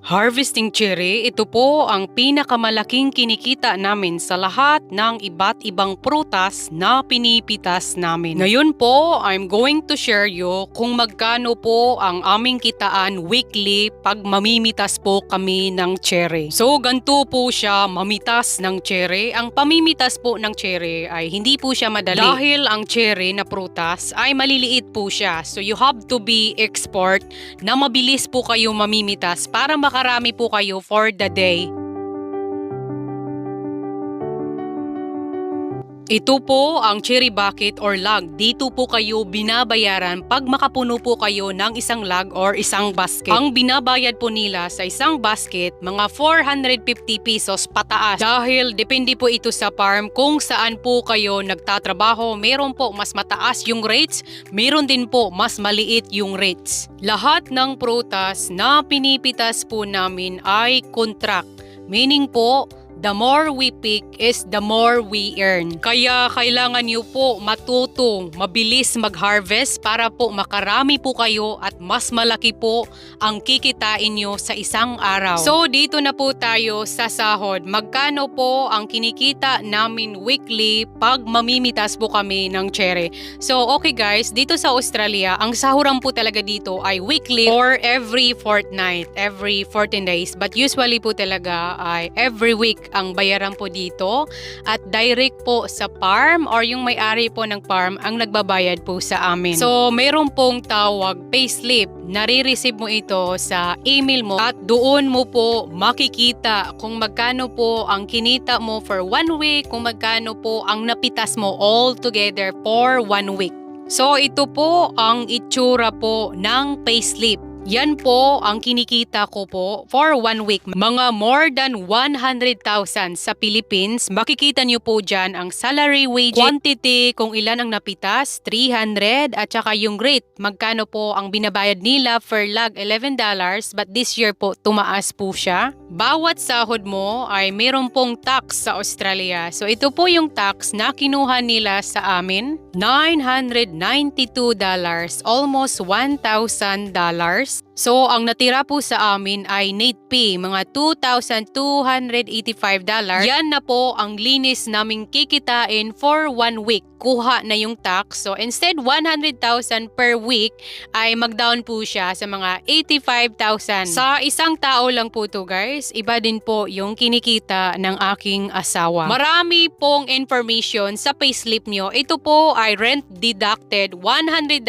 Harvesting cherry, ito po ang pinakamalaking kinikita namin sa lahat ng iba't ibang prutas na pinipitas namin. Ngayon po, I'm going to share you kung magkano po ang aming kitaan weekly pag mamimitas po kami ng cherry. So, ganito po siya mamitas ng cherry. Ang pamimitas po ng cherry ay hindi po siya madali. Dahil ang cherry na prutas ay maliliit po siya. So, you have to be expert na mabilis po kayo mamimitas para makarami po kayo for the day. Ito po ang cherry bucket or log. Dito po kayo binabayaran pag makapuno po kayo ng isang log or isang basket. Ang binabayad po nila sa isang basket, mga 450 pesos pataas. Dahil depende po ito sa farm kung saan po kayo nagtatrabaho. Meron po mas mataas yung rates, meron din po mas maliit yung rates. Lahat ng prutas na pinipitas po namin ay contract. Meaning po, the more we pick is the more we earn. Kaya kailangan niyo po matutong mabilis mag-harvest para po makarami po kayo at mas malaki po ang kikitain niyo sa isang araw. So dito na po tayo sa sahod. Magkano po ang kinikita namin weekly pag mamimitas po kami ng cherry? So okay guys, dito sa Australia, ang sahuran po talaga dito ay weekly or every fortnight, every 14 days. But usually po talaga ay every week ang bayaran po dito at direct po sa farm or yung may-ari po ng farm ang nagbabayad po sa amin. So, meron pong tawag payslip. Nare-receive mo ito sa email mo at doon mo po makikita kung magkano po ang kinita mo for 1 week, kung magkano po ang napitas mo all together for 1 week. So, ito po ang itsura po ng payslip. Yan po ang kinikita ko po for 1 week. Mga more than 100,000 sa Philippines. Makikita nyo po dyan ang salary, wage, quantity, kung ilan ang napitas, 300, at saka yung rate. Magkano po ang binabayad nila per log, $11. But this year po, tumaas po siya. Bawat sahod mo ay meron pong tax sa Australia. So ito po yung tax na kinuha nila sa amin. $992, almost $1,000. So, ang natira po sa amin ay net pay, mga $2,285. Yan na po ang linis naming kikitain for 1 week. Kuha na yung tax. So, instead 100,000 per week, ay mag-down po siya sa mga 85,000. Sa isang tao lang po to guys. Iba din po yung kinikita ng aking asawa. Marami pong information sa payslip nyo. Ito po ay rent deducted, $100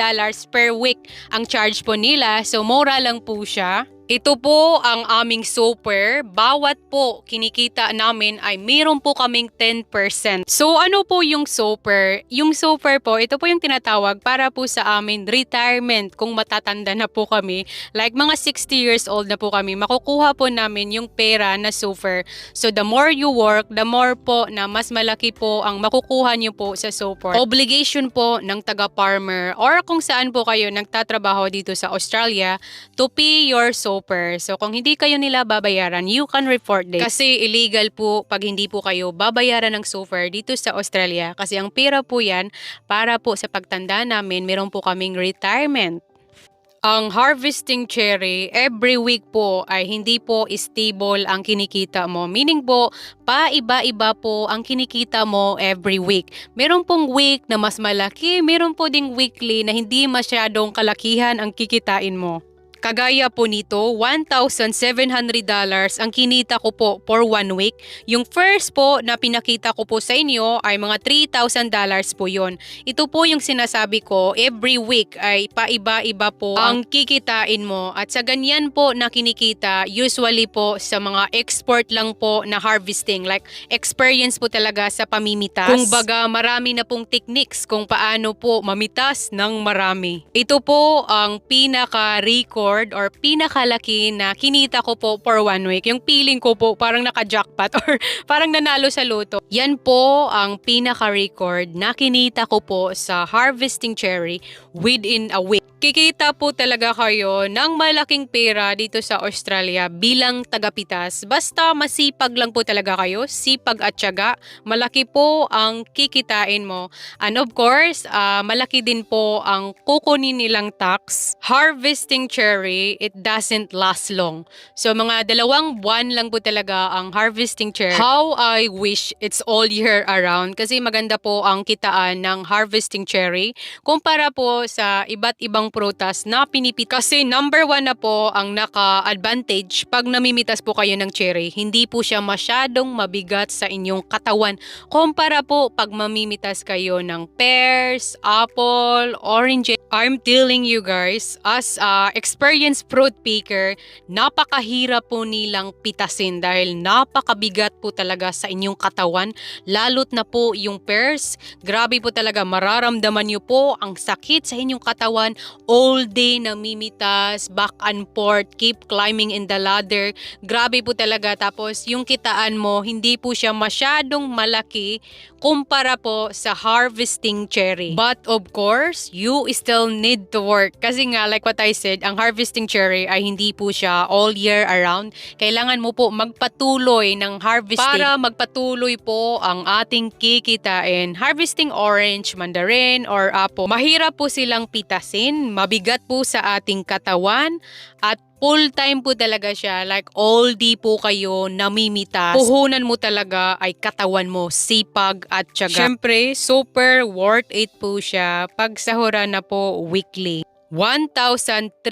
per week ang charge po nila. So, mura lang po siya. Ito po ang aming super. Bawat po kinikita namin ay meron po kaming 10%. So ano po yung super? Yung super po, ito po yung tinatawag para po sa amin retirement kung matatanda na po kami. Like mga 60 years old na po kami, makukuha po namin yung pera na super. So the more you work, the more po na mas malaki po ang makukuha nyo po sa super. Obligation po ng taga-farmer or kung saan po kayo nagtatrabaho dito sa Australia to pay your super. So kung hindi kayo nila babayaran, you can report this. Kasi illegal po pag hindi po kayo babayaran ng super dito sa Australia. Kasi ang pera po yan para po sa pagtanda namin, meron po kaming retirement. Ang harvesting cherry, every week po ay hindi po stable ang kinikita mo. Meaning po, paiba-iba po ang kinikita mo every week. Meron pong week na mas malaki, meron po ding weekly na hindi masyadong kalakihan ang kikitain mo. Kagaya po nito, $1,700 ang kinita ko po for 1 week. Yung first po na pinakita ko po sa inyo ay mga $3,000 po yon. Ito po yung sinasabi ko, every week ay paiba-iba po ang kikitain mo. At sa ganyan po na kinikita, usually po sa mga export lang po na harvesting. Like experience po talaga sa pamimitas. Kung baga marami na pong techniques kung paano po mamitas ng marami. Ito po ang pinaka-record or pinakalaki na kinita ko po for 1 week. Yung feeling ko po parang naka-jackpot or parang nanalo sa loto. Yan po ang pinaka-record na kinita ko po sa harvesting cherry within a week. Kikita po talaga kayo ng malaking pera dito sa Australia bilang tagapitas. Basta masipag lang po talaga kayo, sipag at tiyaga, malaki po ang kikitain mo. And of course, malaki din po ang kukunin nilang tax. Harvesting cherry cherry, it doesn't last long. So mga 2 buwan lang po talaga ang harvesting cherry. How I wish it's all year around kasi maganda po ang kitaan ng harvesting cherry kumpara po sa iba't ibang prutas na pinipit. Kasi number 1 na po ang naka-advantage pag namimitas po kayo ng cherry. Hindi po siya masyadong mabigat sa inyong katawan kumpara po pag mamimitas kayo ng pears, apple, orange. I'm telling you guys, as experienced fruit picker, napakahirap po nilang pitasin dahil napakabigat po talaga sa inyong katawan. Lalot na po yung pears, grabe po talaga, mararamdaman nyo po ang sakit sa inyong katawan. All day namimitas, back and forth, keep climbing in the ladder. Grabe po talaga. Tapos yung kitaan mo, hindi po siya masyadong malaki kumpara po sa harvesting cherry. But of course, you still need to work. Kasi nga, like what I said, ang harvesting cherry ay hindi po siya all year around. Kailangan mo po magpatuloy ng harvesting para magpatuloy po ang ating kikitain. Harvesting orange, mandarin, or apple. Mahirap po silang pitasin, mabigat po sa ating katawan, at full time po talaga siya, like all day po kayo namimitas. Puhunan mo talaga ay katawan mo, sipag at tiyaga. Syempre, super worth it po siya pag sahura na po weekly. 1,330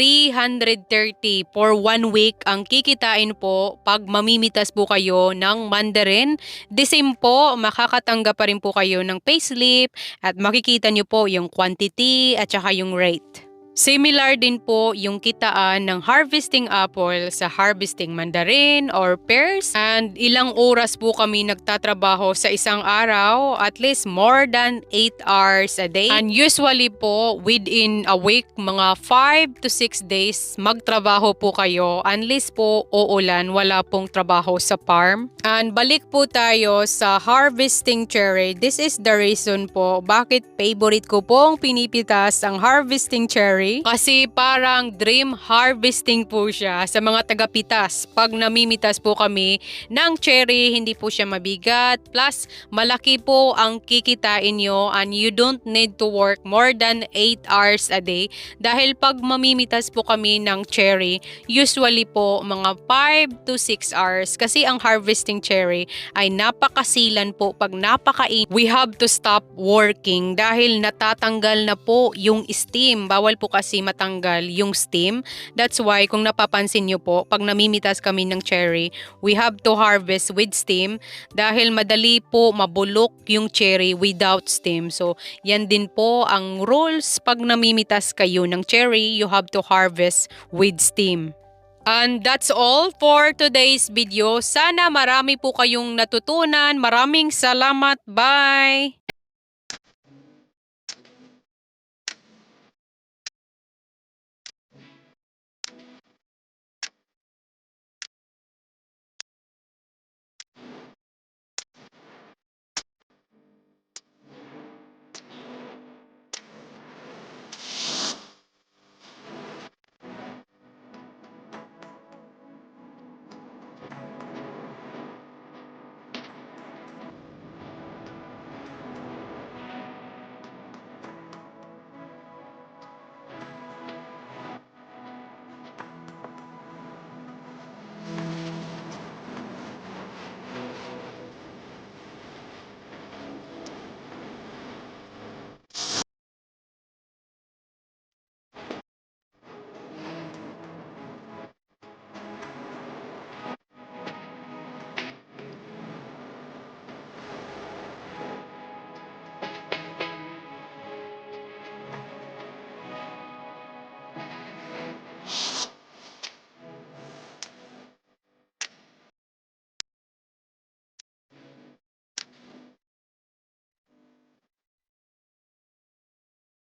for 1 week ang kikitain po pag mamimitas po kayo ng mandarin. The same po, makakatanggap pa rin po kayo ng payslip at makikita nyo po yung quantity at saka yung rate. Similar din po yung kitaan ng harvesting apple sa harvesting mandarin or pears. And ilang oras po kami nagtatrabaho sa isang araw, at least more than 8 hours a day. And usually po, within a week, mga 5 to 6 days, magtrabaho po kayo. Unless po uulan, wala pong trabaho sa farm. And balik po tayo sa harvesting cherry. This is the reason po bakit favorite ko pong pinipitas ang harvesting cherry. Kasi parang dream harvesting po siya sa mga tagapitas. Pag namimitas po kami ng cherry, hindi po siya mabigat. Plus, malaki po ang kikitain nyo and you don't need to work more than 8 hours a day. Dahil pag mamimitas po kami ng cherry, usually po mga 5 to 6 hours. Kasi ang harvesting cherry ay napakasilan po. Pag napakain, we have to stop working dahil natatanggal na po yung steam. Bawal po kasi matanggal yung steam. That's why kung napapansin nyo po, pag namimitas kami ng cherry, we have to harvest with steam dahil madali po mabulok yung cherry without steam. So, yan din po ang rules pag namimitas kayo ng cherry, you have to harvest with steam. And that's all for today's video. Sana marami po kayong natutunan. Maraming salamat. Bye!